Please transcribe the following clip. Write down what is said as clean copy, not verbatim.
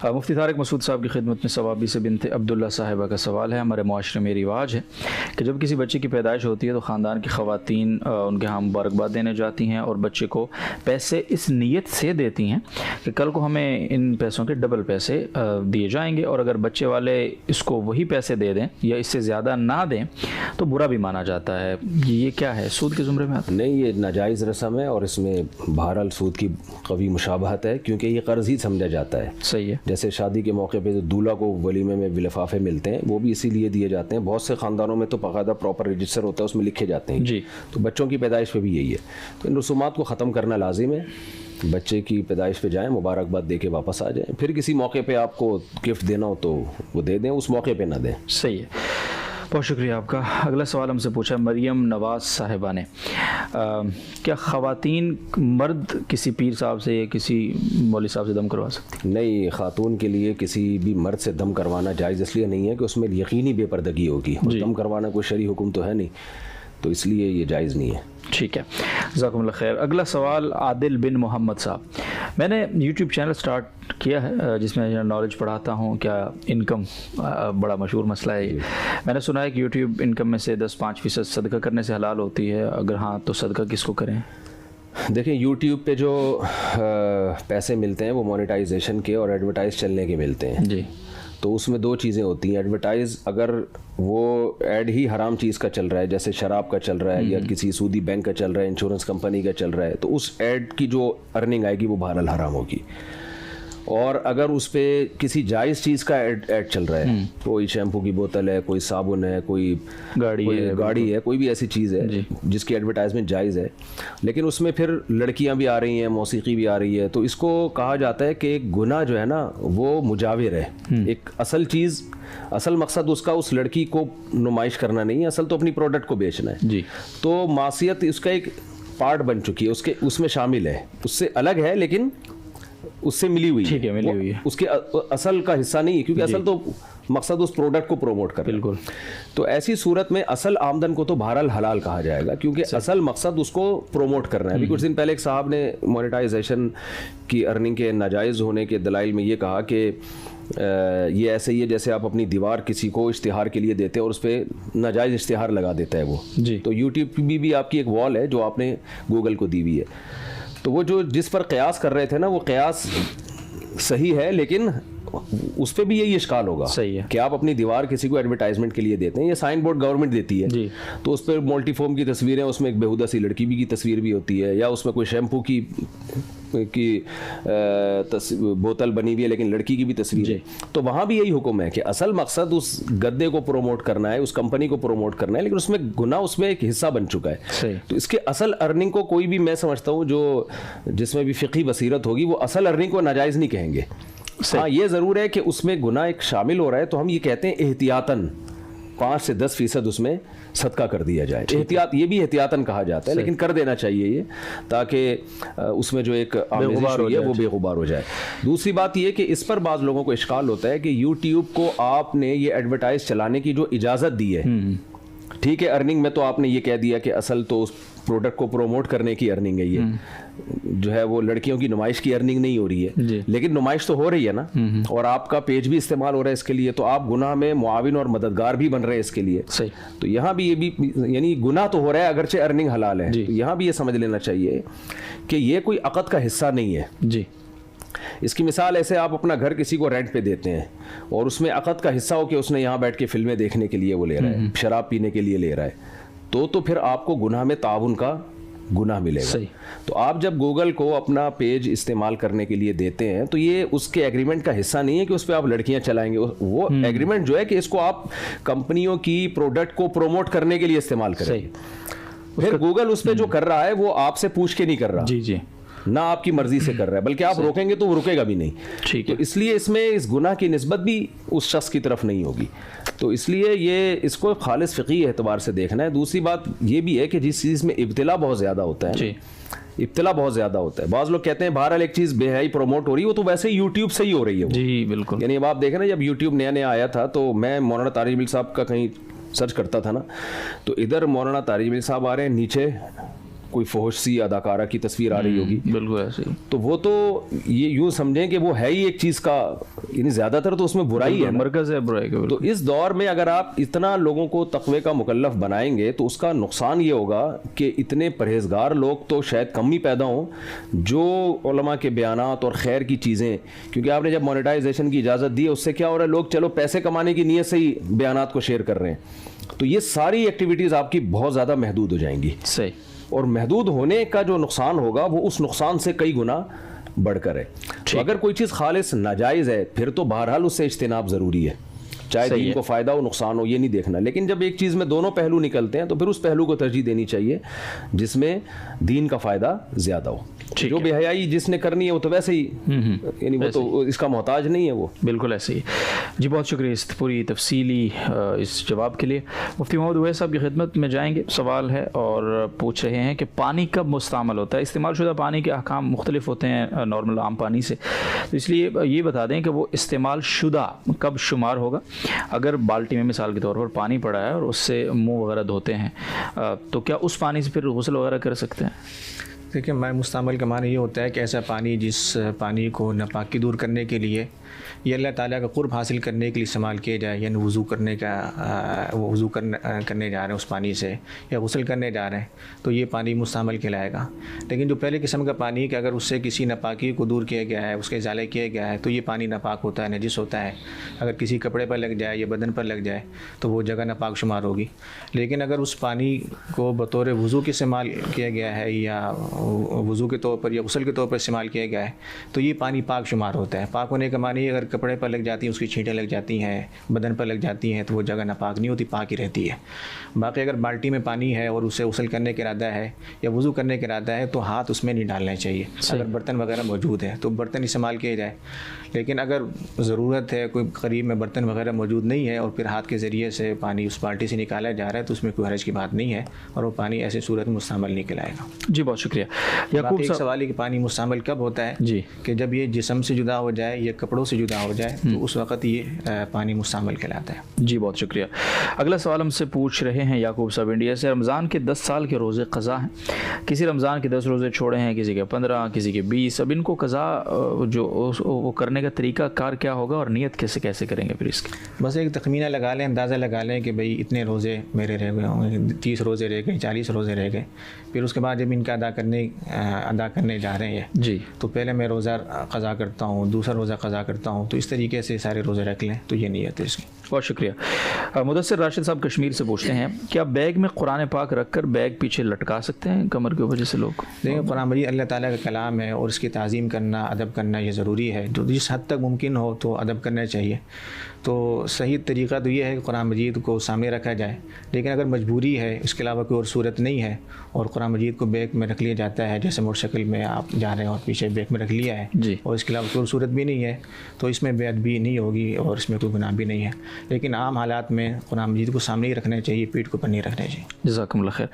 मुफ्ती तारिक मसूद साहब की खिदमत में सवाबी से बिनते अब्दुल्ला साहिबा का सवाल है। हमारे मुआशरे में रिवाज है कि जब किसी बच्चे की पैदाइश होती है तो ख़ानदान की ख़वातीन उनके यहाँ मुबारकबाद देने जाती हैं और बच्चे को पैसे इस नीयत से देती हैं कि कल को हमें इन पैसों के डबल पैसे दिए जाएंगे, और अगर बच्चे वाले इसको वही पैसे दे दें या इससे ज़्यादा ना दें तो बुरा भी माना जाता है। ये क्या है, सूद के ज़ुमरे में आता है? नहीं, ये नाजायज़ रस्म है और इसमें बहरहाल सूद की कवी मुशाबहत है, क्योंकि ये कर्ज़ ही समझा जाता है। सही है। जैसे शादी के मौके पे जो दूल्हा को वलीमे में लिफाफे मिलते हैं वो भी इसीलिए दिए जाते हैं। बहुत से ख़ानदानों में तो बाकायदा प्रॉपर रजिस्टर होता है, उसमें लिखे जाते हैं जी। तो बच्चों की पैदाइश पे भी यही है। तो इन रसूमात को ख़त्म करना लाजिम है। बच्चे की पैदाइश पे जाएं, मुबारकबाद दे के वापस आ जाएं। फिर किसी मौके पे आपको गिफ्ट देना हो तो वो दे दें, उस मौके पे ना दें। सही है, बहुत शुक्रिया आपका। अगला सवाल हमसे पूछा मरियम नवाज साहिबा ने, क्या ख़वातीन मर्द किसी पीर साहब से या किसी मौलवी साहब से दम करवा सकती? नहीं, ख़ातून के लिए किसी भी मर्द से दम करवाना जायज़ इसलिए नहीं है कि उसमें यकीनी बेपर्दगी होगी। दम करवाना कोई शरई हुक्म तो है नहीं, तो इसलिए ये जायज़ नहीं है। ठीक है, जज़ाकुमुल्लाह खैर। अगला सवाल आदिल बिन मोहम्मद साहब, मैंने यूट्यूब चैनल स्टार्ट किया है जिसमें नॉलेज पढ़ाता हूँ। क्या इनकम बड़ा मशहूर मसला है ये। मैंने सुना है कि यूट्यूब इनकम में से 10-5% सदका करने से हलाल होती है, अगर हाँ तो सदका किसको करें? देखें, यूट्यूब पे जो पैसे मिलते हैं वो मोनेटाइजेशन के और एडवर्टाइज़ चलने के मिलते हैं जी। तो उसमें दो चीज़ें होती हैं। एडवर्टाइज़ अगर वो ऐड ही हराम चीज़ का चल रहा है, जैसे शराब का चल रहा है या किसी सूदी बैंक का चल रहा है, इंश्योरेंस कंपनी का चल रहा है, तो उस ऐड की जो अर्निंग आएगी वो बहरहाल हराम होगी। और अगर उस पर किसी जायज़ चीज़ का ऐड चल रहा है, कोई शैम्पू की बोतल है, कोई साबुन है, कोई गाड़ी है, कोई भी ऐसी चीज़ है जिसकी एडवर्टाइजमेंट जायज़ है, लेकिन उसमें फिर लड़कियां भी आ रही हैं, मौसीकी भी आ रही है, तो इसको कहा जाता है कि एक गुनाह जो है ना वो मुजाविर है। एक असल चीज़, असल मकसद उसका उस लड़की को नुमाइश करना नहीं है, असल तो अपनी प्रोडक्ट को बेचना है जी। तो मासियत उसका एक पार्ट बन चुकी है, उसमें शामिल है, उससे अलग है लेकिन उससे मिली हुई है, मिली हुई है, उसके असल का हिस्सा नहीं है, क्योंकि असल तो मकसद उस प्रोडक्ट को प्रोमोट करना। बिल्कुल। तो ऐसी सूरत में असल आमदन को तो बहरहाल हलाल कहा जाएगा, क्योंकि असल मकसद उसको प्रोमोट करना है। अभी कुछ दिन पहले एक साहब ने मोनेटाइजेशन की अर्निंग के नाजायज़ होने के दलाइल में ये कहा कि ये ऐसे ही है जैसे आप अपनी दीवार किसी को इश्तिहार के लिए देते हैं और उस पर नाजायज़ इश्तिहार लगा देता है वो जी। तो यूट्यूब की भी आपकी एक वॉल है जो आपने गूगल को दी हुई है, तो वो जो जिस पर क़यास कर रहे थे ना वो क़यास सही है, लेकिन उस पर भी यही इश्काल होगा। सही है कि आप अपनी दीवार किसी को एडवर्टाइजमेंट के लिए देते हैं, ये साइन बोर्ड गवर्नमेंट देती है जी। तो उस पर मल्टीफॉर्म की तस्वीरें, उसमें एक बेहुदा सी लड़की भी की तस्वीर भी होती है, या उसमें कोई शैम्पू की बोतल बनी हुई है लेकिन लड़की की भी तस्वीर है। तो वहाँ भी यही हुक्म है कि असल मकसद उस गद्दे को प्रोमोट करना है, उस कंपनी को प्रोमोट करना है, लेकिन उसमें गुनाह उसमें एक हिस्सा बन चुका है। तो इसके असल अर्निंग को कोई भी, मैं समझता हूँ जो जिसमें भी फ़िक़ही बसीरत होगी, वो असल अर्निंग को नाजायज़ नहीं कहेंगे। हाँ, ये ज़रूर है कि उसमें गुनाह एक शामिल हो रहा है, तो हम ये कहते हैं एहतियातन 5 से 10% उसमें सदका कर दिया जाए। एहतियात, ये भी एहतियातन कहा जाता है, लेकिन कर देना चाहिए ये, ताकि उसमें जो एक आमेज़िश हुई है वो बेगुबार हो जाए। दूसरी बात ये कि इस पर बाज़ लोगों को इश्काल होता है कि यूट्यूब को आपने ये एडवर्टाइज चलाने की जो इजाज़त दी है, ठीक है, अर्निंग में तो आपने ये कह दिया कि असल तो उस प्रोडक्ट को प्रोमोट करने की अर्निंग है, ये जो है वो लड़कियों की नुमाइश की अर्निंग नहीं हो रही है, लेकिन नुमाइश तो हो रही है ना, और आपका पेज भी इस्तेमाल हो रहा है इसके लिए, तो आप गुनाह में मुआविन और मददगार भी बन रहे हैं इसके लिए। सही। तो यहाँ भी ये भी, यानी गुनाह तो हो रहा है अगरचे अर्निंग हलाल है, तो यहाँ भी ये समझ लेना चाहिए कि ये कोई अक़द का हिस्सा नहीं है जी। इसकी मिसाल ऐसे, आप अपना घर किसी को रेंट पे देते हैं और उसमें अक़द का हिस्सा हो कि उसने यहाँ बैठ के फिल्में देखने के लिए वो ले रहा है, शराब पीने के लिए ले रहा है, तो फिर आपको गुनाह में ताउन का गुनाह मिलेगा। सही। तो आप जब गूगल को अपना पेज इस्तेमाल करने के लिए देते हैं तो ये उसके एग्रीमेंट का हिस्सा नहीं है कि उस पर आप लड़कियां चलाएंगे। वो एग्रीमेंट जो है कि इसको आप कंपनियों की प्रोडक्ट को प्रोमोट करने के लिए इस्तेमाल करेंगे। फिर गूगल उस पर जो कर रहा है वो आपसे पूछ के नहीं कर रहा जी जी, ना आपकी मर्जी से कर रहा है, बल्कि आप रोकेंगे तो वो रुकेगा भी नहीं। ठीक है। तो इसलिए इसमें इस गुनाह की निस्बत भी उस शख्स की तरफ नहीं होगी, तो इसलिए ये इसको खालिस फ़िक़ही एतबार से देखना है। दूसरी बात ये भी है कि जिस चीज़ में इब्तिला बहुत ज़्यादा होता है, इब्तिला बहुत ज़्यादा होता है, बाज़ लोग कहते हैं बहरहाल एक चीज़ बेहयाई प्रोमोट हो रही है, वो तो वैसे ही यूट्यूब से ही हो रही है जी। बिल्कुल। यानी अब आप देखें ना, जब यूट्यूब नया नया आया था तो मैं मौलाना तारिक बिल साहब का कहीं सर्च करता था ना, तो इधर मौलाना तारिक बिल साहब आ रहे हैं, नीचे कोई फोहशी अदाकारा की तस्वीर आ रही होगी, बिल्कुल ऐसे ही, तो वो तो ये यूँ समझें कि वो है ही एक चीज़ का, यानी ज़्यादातर तो उसमें बुराई है, मरकज़ है बुराई का। तो इस दौर में अगर आप इतना लोगों को तक़वे का मुकल्लफ बनाएंगे तो उसका नुकसान ये होगा कि इतने परहेजगार लोग तो शायद कम ही पैदा हों जो उलमा के बयानात और खैर की चीज़ें, क्योंकि आपने जब मोनेटाइजेशन की इजाज़त दी है उससे क्या हो रहा है, लोग चलो पैसे कमाने की नीयत से ही बयानात को शेयर कर रहे हैं, तो ये सारी एक्टिविटीज़ आपकी बहुत ज़्यादा महदूद हो जाएंगी। सही। और महदूद होने का जो नुकसान होगा वो उस नुकसान से कई गुना बढ़कर है। तो अगर कोई चीज़ खालिस नाजायज़ है फिर तो बहरहाल उससे इज्तिनाब ज़रूरी है, चाहे दीन को फ़ायदा हो नुकसान हो ये नहीं देखना, लेकिन जब एक चीज़ में दोनों पहलू निकलते हैं तो फिर उस पहलू को तरजीह देनी चाहिए जिसमें दीन का फ़ायदा ज़्यादा हो। जो बेहयाई जिसने करनी है वो तो वैसे ही, यानी वो तो इसका मोहताज नहीं है वो। बिल्कुल ऐसे ही जी। बहुत शुक्रिया इस पूरी तफसीली इस जवाब के लिए। मुफ्ती मोहम्मद उवैस साहब की खिदमत में जाएंगे। सवाल है और पूछ रहे हैं कि पानी कब मुस्तअमल होता है? इस्तेमाल शुदा पानी के अहकाम मुख्तलिफ होते हैं नॉर्मल आम पानी से, तो इसलिए ये बता दें कि वो इस्तेमाल शुदा कब शुमार होगा। अगर बाल्टी में मिसाल के तौर पर पानी पड़ा है और उससे मुँह वगैरह धोते हैं तो क्या उस पानी से फिर गुस्ल वगैरह कर सकते हैं? देखिए, माय मुस्तअमल का माना ये होता है कि ऐसा पानी जिस पानी को नापाकी दूर करने के लिए ये अल्लाह ताला का क़ुर्ब हासिल करने के लिए इस्तेमाल किया जाए, यानी वज़ू करने का वो वज़ू करने जा रहे हैं उस पानी से या गुस्ल करने जा रहे हैं तो ये पानी मुस्तअमल कहलाएगा। लेकिन जो पहले किस्म का पानी है कि अगर उससे किसी नापाकी को दूर किया गया है, उसके इज़ाला किया गया है तो ये पानी नापाक होता है, नजिस होता है। अगर किसी कपड़े पर लग जाए या बदन पर लग जाए तो वो जगह नापाक शुमार होगी। लेकिन अगर उस पानी को बतौर वज़ू के इस्तेमाल किया गया है या वज़ू के तौर पर या गुस्ल के तौर पर इस्तेमाल किया गया है तो ये पानी पाक शुमार होता है। पाक होने का मानी अगर कपड़े पर लग जाती हैं, उसकी छींटें लग जाती हैं, बदन पर लग जाती हैं तो वो जगह नापाक नहीं होती, पाक ही रहती है। बाकी अगर बाल्टी में पानी है और उसे गुस्ल करने का इरादा है या वज़ू करने का इरादा है तो हाथ उसमें नहीं डालने चाहिए। अगर बर्तन वगैरह मौजूद है तो बर्तन इस्तेमाल किए जाए, लेकिन अगर ज़रूरत है, कोई करीब में बर्तन वगैरह मौजूद नहीं है और फिर हाथ के ज़रिए से पानी उस बाल्टी से निकाला जा रहा है तो उसमें कोई हर्ज की बात नहीं है और वो पानी ऐसी सूरत में मुस्तअमल नहीं कहलाएगा। जी बहुत शुक्रिया। याकूब एक सवाल है कि पानी मुस्तअमल कब होता है जी, कि जब ये जिस्म से जुदा हो जाए या कपड़ों से जुदा हो जाए तो उस वक़्त ये पानी मुस्तअमल कहलाता है। जी बहुत शुक्रिया। अगला सवाल हमसे पूछ रहे हैं याकूब साहब इंडिया से। रमज़ान के 10 साल के रोज़े क़ज़ा हैं, किसी रमज़ान के 10 रोज़े छोड़े हैं, किसी के 15, किसी के 20। अब इनको क़ज़ा जो वो करने का तरीका कार क्या होगा और नियत कैसे करेंगे फिर इसकी? बस एक तखमीना लगा लें, अंदाज़ा लगा लें कि भाई इतने रोज़े मेरे रह गए होंगे, 30 रोज़े रह गए, 40 रोज़े रह गए। फिर उसके बाद जब इनका अदा करने जा रहे हैं जी तो पहले मैं रोज़ा क़ज़ा करता हूँ, दूसरा रोज़ा क़ज़ा करता हूँ, तो इस तरीके से सारे रोज़े रख लें तो ये नियत है इसकी। बहुत शुक्रिया। मुदस्सिर राशिद साहब कश्मीर से पूछते हैं, क्या बैग में कुरान पाक रख कर बैग पीछे लटका सकते हैं कमर के वजह से लोग? देखिए, कुरान मजीद अल्लाह ताला का कलाम है और इसकी ताज़ीम करना, अदब करना ये ज़रूरी है। जो जिस हद तक मुमकिन हो तो अदब करना चाहिए। तो सही तरीक़ा तो ये है कि कुरान मजीद को सामने रखा जाए, लेकिन अगर मजबूरी है, इसके अलावा कोई और सूरत नहीं है और कुरान मजीद को बैग में रख लिया जाता है, जैसे मोटरसाइकिल में आप जा रहे हैं और पीछे बैग में रख लिया है जी, और इसके अलावा कोई और सूरत भी नहीं है तो इसमें बेअदबी नहीं होगी और इसमें कोई गुनाह भी नहीं है। लेकिन आम हालात में कुरान मजीद को सामने ही रखना चाहिए, पीठ के ऊपर नहीं रखना चाहिए। जज़ाकल्लाह खैर।